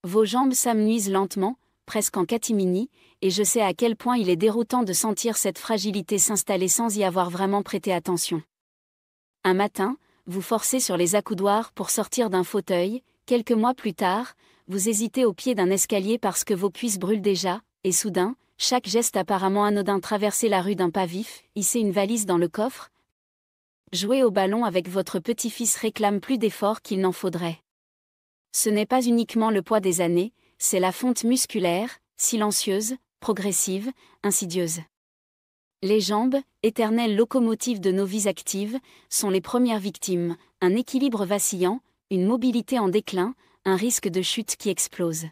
Vos jambes s'amenuisent lentement, presque en catimini, et je sais à quel point il est déroutant de sentir cette fragilité s'installer sans y avoir vraiment prêté attention. Un matin, vous forcez sur les accoudoirs pour sortir d'un fauteuil, quelques mois plus tard, vous hésitez au pied d'un escalier parce que vos cuisses brûlent déjà, et soudain, chaque geste apparemment anodin, traverser la rue d'un pas vif, hisser une valise dans le coffre, jouer au ballon avec votre petit-fils réclame plus d'efforts qu'il n'en faudrait. Ce n'est pas uniquement le poids des années, c'est la fonte musculaire, silencieuse, progressive, insidieuse. Les jambes, éternelles locomotives de nos vies actives, sont les premières victimes, un équilibre vacillant, une mobilité en déclin, un risque de chute qui explose.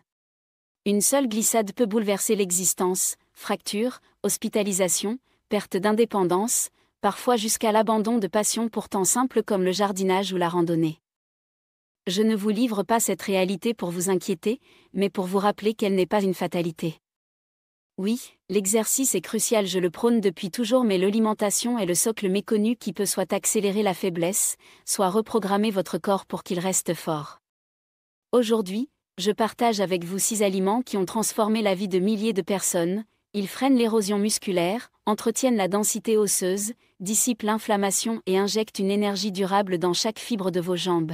Une seule glissade peut bouleverser l'existence, fracture, hospitalisation, perte d'indépendance, parfois jusqu'à l'abandon de passions pourtant simples comme le jardinage ou la randonnée. Je ne vous livre pas cette réalité pour vous inquiéter, mais pour vous rappeler qu'elle n'est pas une fatalité. Oui, l'exercice est crucial, je le prône depuis toujours, mais l'alimentation est le socle méconnu qui peut soit accélérer la faiblesse, soit reprogrammer votre corps pour qu'il reste fort. Aujourd'hui, je partage avec vous 6 aliments qui ont transformé la vie de milliers de personnes. Ils freinent l'érosion musculaire, entretiennent la densité osseuse, dissipent l'inflammation et injectent une énergie durable dans chaque fibre de vos jambes.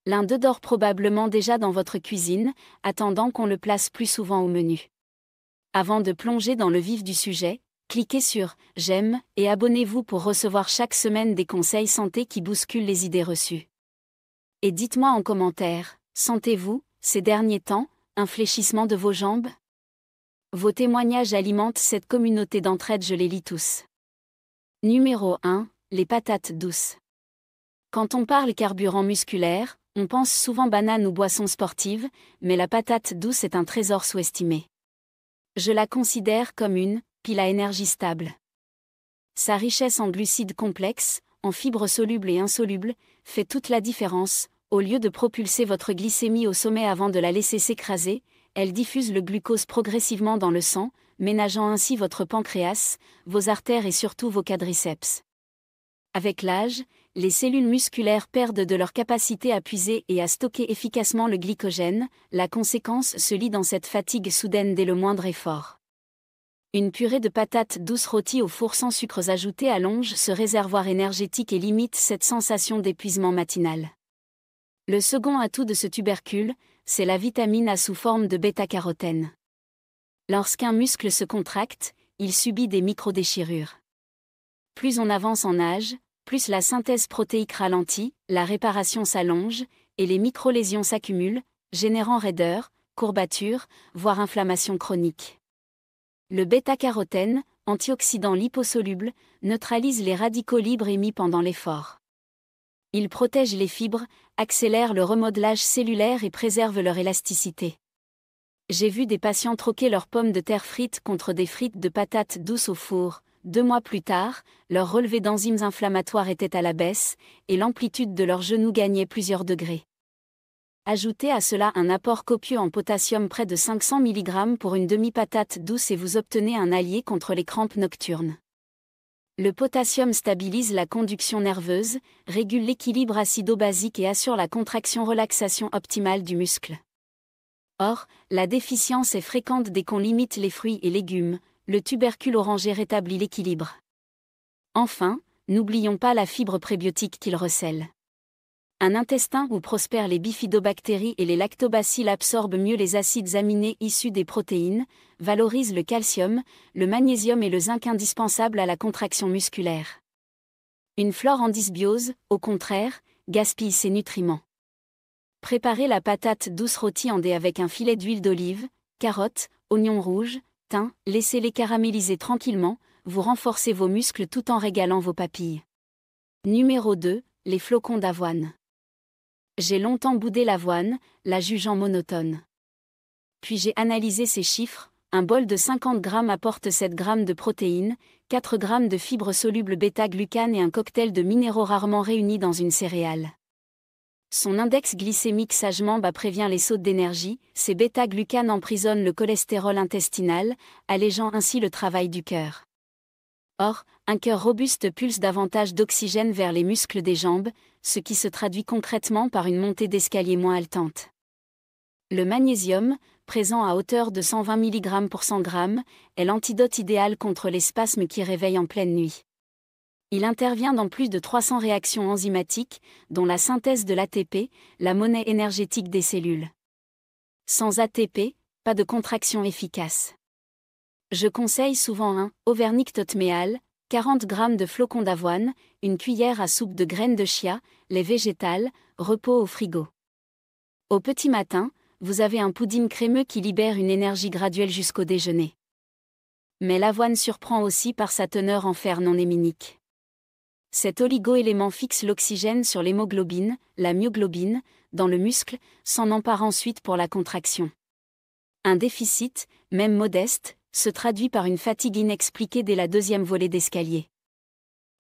L'un d'eux dort probablement déjà dans votre cuisine, attendant qu'on le place plus souvent au menu. Avant de plonger dans le vif du sujet, cliquez sur « J'aime » et abonnez-vous pour recevoir chaque semaine des conseils santé qui bousculent les idées reçues. Et dites-moi en commentaire, sentez-vous, ces derniers temps, un fléchissement de vos jambes ? Vos témoignages alimentent cette communauté d'entraide, je les lis tous. Numéro 1, les patates douces. Quand on parle carburant musculaire, on pense souvent bananes ou boissons sportives, mais la patate douce est un trésor sous-estimé. Je la considère comme une pile à énergie stable. Sa richesse en glucides complexes, en fibres solubles et insolubles, fait toute la différence. Au lieu de propulser votre glycémie au sommet avant de la laisser s'écraser, elle diffuse le glucose progressivement dans le sang, ménageant ainsi votre pancréas, vos artères et surtout vos quadriceps. Avec l'âge, les cellules musculaires perdent de leur capacité à puiser et à stocker efficacement le glycogène, la conséquence se lit dans cette fatigue soudaine dès le moindre effort. Une purée de patates douces rôties au four sans sucres ajoutés allonge ce réservoir énergétique et limite cette sensation d'épuisement matinal. Le second atout de ce tubercule, c'est la vitamine A sous forme de bêta-carotène. Lorsqu'un muscle se contracte, il subit des micro-déchirures. Plus on avance en âge, plus la synthèse protéique ralentit, la réparation s'allonge, et les micro-lésions s'accumulent, générant raideur, courbature, voire inflammation chronique. Le bêta-carotène, antioxydant liposoluble, neutralise les radicaux libres émis pendant l'effort. Il protège les fibres, accélère le remodelage cellulaire et préserve leur élasticité. J'ai vu des patients troquer leurs pommes de terre frites contre des frites de patates douces au four. 2 mois plus tard, leur relevé d'enzymes inflammatoires était à la baisse, et l'amplitude de leurs genoux gagnait plusieurs degrés. Ajoutez à cela un apport copieux en potassium près de 500 mg pour une demi-patate douce et vous obtenez un allié contre les crampes nocturnes. Le potassium stabilise la conduction nerveuse, régule l'équilibre acido-basique et assure la contraction-relaxation optimale du muscle. Or, la déficience est fréquente dès qu'on limite les fruits et légumes. Le tubercule orangé rétablit l'équilibre. Enfin, n'oublions pas la fibre prébiotique qu'il recèle. Un intestin où prospèrent les bifidobactéries et les lactobacilles absorbent mieux les acides aminés issus des protéines, valorise le calcium, le magnésium et le zinc indispensables à la contraction musculaire. Une flore en dysbiose, au contraire, gaspille ses nutriments. Préparez la patate douce rôtie en dés avec un filet d'huile d'olive, carottes, oignons rouges, thym, laissez-les caraméliser tranquillement, vous renforcez vos muscles tout en régalant vos papilles. Numéro 2, les flocons d'avoine. J'ai longtemps boudé l'avoine, la jugeant monotone. Puis j'ai analysé ces chiffres, un bol de 50 g apporte 7 g de protéines, 4 g de fibres solubles bêta-glucane et un cocktail de minéraux rarement réunis dans une céréale. Son index glycémique sagement bas prévient les sautes d'énergie, ces bêta-glucanes emprisonnent le cholestérol intestinal, allégeant ainsi le travail du cœur. Or, un cœur robuste pulse davantage d'oxygène vers les muscles des jambes, ce qui se traduit concrètement par une montée d'escalier moins haletante. Le magnésium, présent à hauteur de 120 mg pour 100 g, est l'antidote idéal contre les spasmes qui réveillent en pleine nuit. Il intervient dans plus de 300 réactions enzymatiques, dont la synthèse de l'ATP, la monnaie énergétique des cellules. Sans ATP, pas de contraction efficace. Je conseille souvent un Overnicht Oatmeal, 40 g de flocons d'avoine, une cuillère à soupe de graines de chia, lait végétal, repos au frigo. Au petit matin, vous avez un pudding crémeux qui libère une énergie graduelle jusqu'au déjeuner. Mais l'avoine surprend aussi par sa teneur en fer non héminique. Cet oligo-élément fixe l'oxygène sur l'hémoglobine, la myoglobine, dans le muscle, s'en empare ensuite pour la contraction. Un déficit, même modeste, se traduit par une fatigue inexpliquée dès la deuxième volée d'escalier.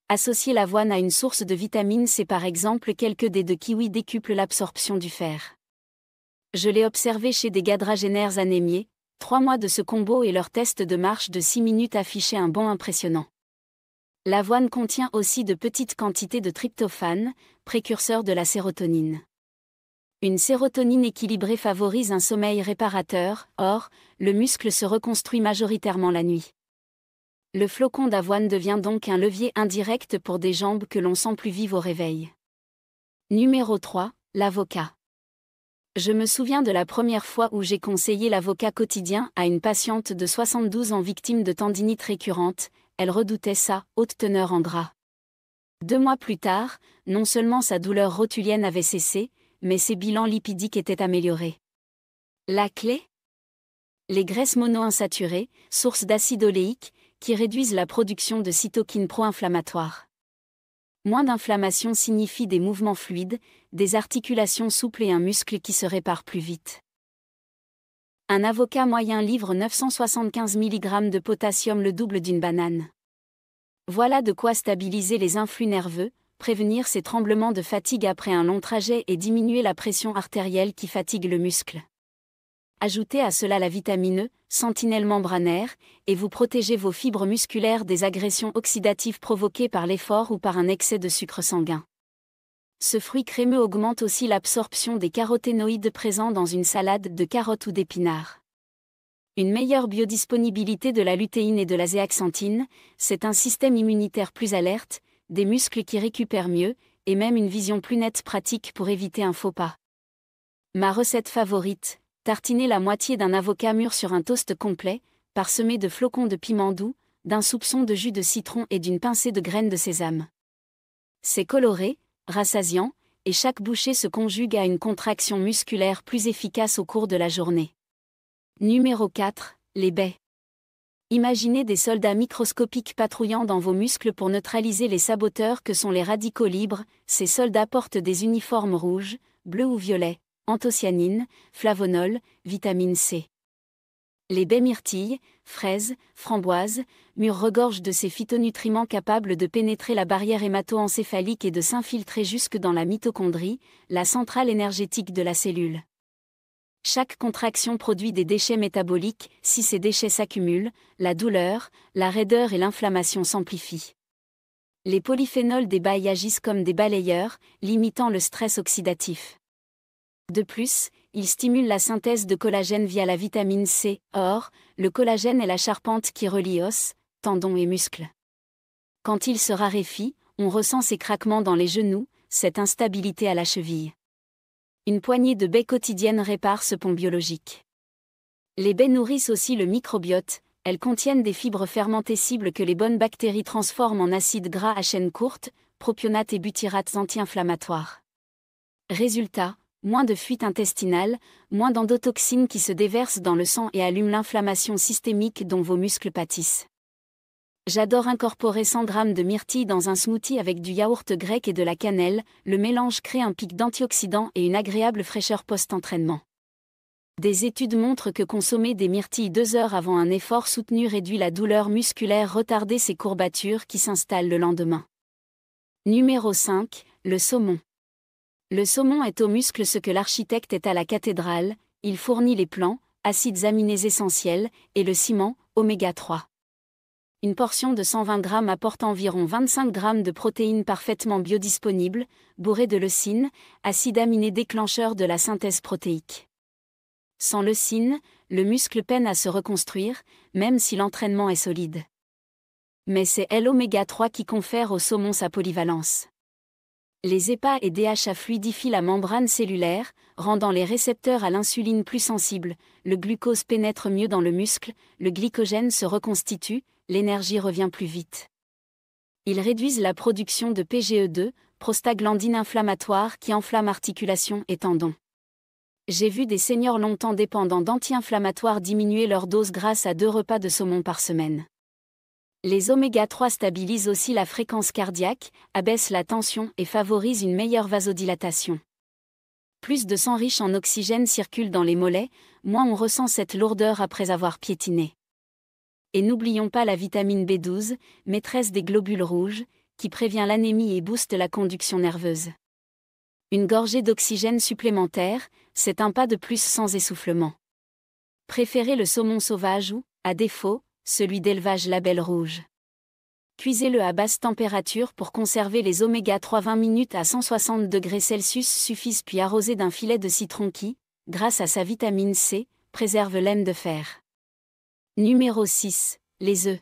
Associer l'avoine à une source de vitamine C, par exemple quelques dés de kiwi, décuple l'absorption du fer. Je l'ai observé chez des quadragénaires anémiés, 3 mois de ce combo et leur test de marche de 6 minutes affichait un bond impressionnant. L'avoine contient aussi de petites quantités de tryptophane, précurseur de la sérotonine. Une sérotonine équilibrée favorise un sommeil réparateur, or, le muscle se reconstruit majoritairement la nuit. Le flocon d'avoine devient donc un levier indirect pour des jambes que l'on sent plus vives au réveil. Numéro 3, l'avocat. Je me souviens de la première fois où j'ai conseillé l'avocat quotidien à une patiente de 72 ans victime de tendinite récurrente, elle redoutait sa haute teneur en gras. 2 mois plus tard, non seulement sa douleur rotulienne avait cessé, mais ses bilans lipidiques étaient améliorés. La clé ? Les graisses monoinsaturées, source d'acide oléique, qui réduisent la production de cytokines pro-inflammatoires. Moins d'inflammation signifie des mouvements fluides, des articulations souples et un muscle qui se répare plus vite. Un avocat moyen livre 975 mg de potassium, le double d'une banane. Voilà de quoi stabiliser les influx nerveux, prévenir ces tremblements de fatigue après un long trajet et diminuer la pression artérielle qui fatigue le muscle. Ajoutez à cela la vitamine E, sentinelle membranaire, et vous protégez vos fibres musculaires des agressions oxydatives provoquées par l'effort ou par un excès de sucre sanguin. Ce fruit crémeux augmente aussi l'absorption des caroténoïdes présents dans une salade de carottes ou d'épinards. Une meilleure biodisponibilité de la lutéine et de la zéaxanthine, c'est un système immunitaire plus alerte, des muscles qui récupèrent mieux, et même une vision plus nette pratique pour éviter un faux pas. Ma recette favorite, tartiner la moitié d'un avocat mûr sur un toast complet, parsemé de flocons de piment doux, d'un soupçon de jus de citron et d'une pincée de graines de sésame. C'est coloré, rassasiant, et chaque bouchée se conjugue à une contraction musculaire plus efficace au cours de la journée. Numéro 4, les baies. Imaginez des soldats microscopiques patrouillant dans vos muscles pour neutraliser les saboteurs que sont les radicaux libres. Ces soldats portent des uniformes rouges, bleus ou violets, anthocyanines, flavonols, vitamine C. Les baies myrtilles, fraises, framboises, mûres regorgent de ces phytonutriments capables de pénétrer la barrière hémato-encéphalique et de s'infiltrer jusque dans la mitochondrie, la centrale énergétique de la cellule. Chaque contraction produit des déchets métaboliques, si ces déchets s'accumulent, la douleur, la raideur et l'inflammation s'amplifient. Les polyphénols des baies agissent comme des balayeurs, limitant le stress oxydatif. De plus, ils stimulent la synthèse de collagène via la vitamine C. Or, le collagène est la charpente qui relie os, tendons et muscles. Quand il se raréfie, on ressent ces craquements dans les genoux, cette instabilité à la cheville. Une poignée de baies quotidiennes répare ce pont biologique. Les baies nourrissent aussi le microbiote, elles contiennent des fibres fermentescibles que les bonnes bactéries transforment en acides gras à chaîne courte, propionates et butyrates anti-inflammatoires. Résultat, moins de fuite intestinale, moins d'endotoxines qui se déversent dans le sang et allument l'inflammation systémique dont vos muscles pâtissent. J'adore incorporer 100 g de myrtille dans un smoothie avec du yaourt grec et de la cannelle, le mélange crée un pic d'antioxydants et une agréable fraîcheur post-entraînement. Des études montrent que consommer des myrtilles 2 heures avant un effort soutenu réduit la douleur musculaire, retarder ces courbatures qui s'installent le lendemain. Numéro 5, le saumon. Le saumon est aux muscles ce que l'architecte est à la cathédrale, il fournit les plans, acides aminés essentiels, et le ciment, oméga 3. Une portion de 120 g apporte environ 25 g de protéines parfaitement biodisponibles, bourrées de leucine, acide aminé déclencheur de la synthèse protéique. Sans leucine, le muscle peine à se reconstruire, même si l'entraînement est solide. Mais c'est l'oméga 3 qui confère au saumon sa polyvalence. Les EPA et DHA fluidifient la membrane cellulaire, rendant les récepteurs à l'insuline plus sensibles, le glucose pénètre mieux dans le muscle, le glycogène se reconstitue, l'énergie revient plus vite. Ils réduisent la production de PGE2, prostaglandine inflammatoire qui enflamme articulations et tendons. J'ai vu des seniors longtemps dépendants d'anti-inflammatoires diminuer leur dose grâce à 2 repas de saumon par semaine. Les oméga 3 stabilisent aussi la fréquence cardiaque, abaissent la tension et favorisent une meilleure vasodilatation. Plus de sang riche en oxygène circule dans les mollets, moins on ressent cette lourdeur après avoir piétiné. Et n'oublions pas la vitamine B12, maîtresse des globules rouges, qui prévient l'anémie et booste la conduction nerveuse. Une gorgée d'oxygène supplémentaire, c'est un pas de plus sans essoufflement. Préférez le saumon sauvage ou, à défaut, celui d'élevage label rouge. Cuisez-le à basse température pour conserver les oméga 3 20 minutes à 160 degrés Celsius suffisent puis arroser d'un filet de citron qui, grâce à sa vitamine C, préserve l'aine de fer. Numéro 6. Les œufs.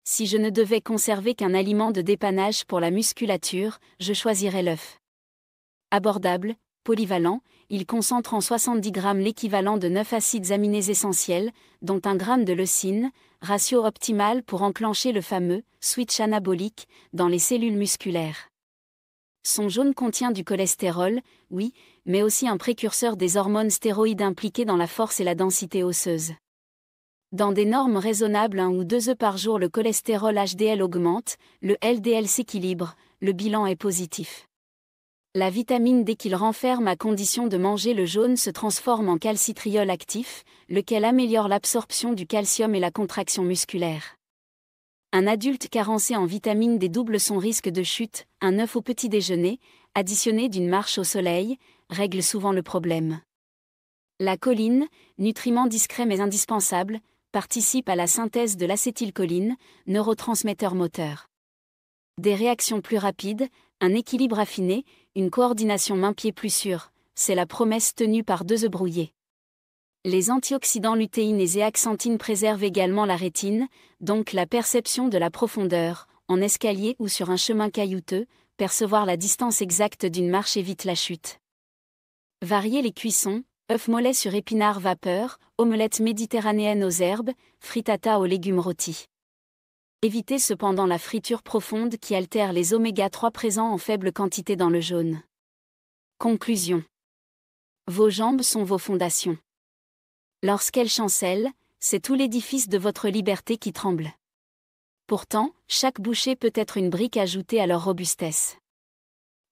Si je ne devais conserver qu'un aliment de dépannage pour la musculature, je choisirais l'œuf. Abordable, polyvalent, il concentre en 70 grammes l'équivalent de 9 acides aminés essentiels, dont 1 gramme de leucine, ratio optimal pour enclencher le fameux « switch anabolique » dans les cellules musculaires. Son jaune contient du cholestérol, oui, mais aussi un précurseur des hormones stéroïdes impliquées dans la force et la densité osseuse. Dans des normes raisonnables 1 ou 2 œufs par jour le cholestérol HDL augmente, le LDL s'équilibre, le bilan est positif. La vitamine D qu'il renferme à condition de manger le jaune se transforme en calcitriol actif, lequel améliore l'absorption du calcium et la contraction musculaire. Un adulte carencé en vitamine D double son risque de chute, un œuf au petit déjeuner, additionné d'une marche au soleil, règle souvent le problème. La choline, nutriment discret mais indispensable, participe à la synthèse de l'acétylcholine, neurotransmetteur moteur. Des réactions plus rapides, un équilibre affiné, une coordination main-pied plus sûre, c'est la promesse tenue par 2 œufs brouillés. Les antioxydants lutéine et zéaxanthine préservent également la rétine, donc la perception de la profondeur, en escalier ou sur un chemin caillouteux, percevoir la distance exacte d'une marche évite la chute. Variez les cuissons, œufs mollets sur épinards vapeur, omelette méditerranéenne aux herbes, frittata aux légumes rôtis. Évitez cependant la friture profonde qui altère les oméga 3 présents en faible quantité dans le jaune. Conclusion. Vos jambes sont vos fondations. Lorsqu'elles chancellent, c'est tout l'édifice de votre liberté qui tremble. Pourtant, chaque bouchée peut être une brique ajoutée à leur robustesse.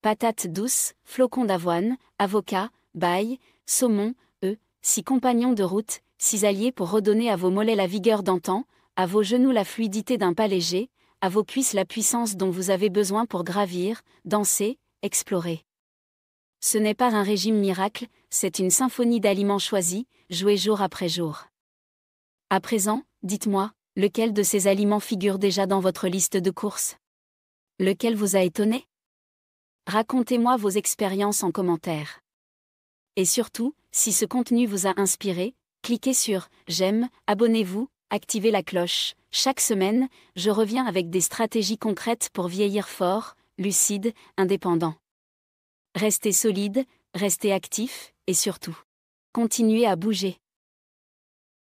Patates douces, flocons d'avoine, avocats, bail, saumon, œufs, 6 compagnons de route, 6 alliés pour redonner à vos mollets la vigueur d'antan, à vos genoux la fluidité d'un pas léger, à vos cuisses la puissance dont vous avez besoin pour gravir, danser, explorer. Ce n'est pas un régime miracle, c'est une symphonie d'aliments choisis, joués jour après jour. À présent, dites-moi, lequel de ces aliments figure déjà dans votre liste de courses? Lequel vous a étonné? Racontez-moi vos expériences en commentaire. Et surtout, si ce contenu vous a inspiré, cliquez sur « J'aime », abonnez-vous, activez la cloche. Chaque semaine, je reviens avec des stratégies concrètes pour vieillir fort, lucide, indépendant. Restez solide, restez actif, et surtout, continuez à bouger.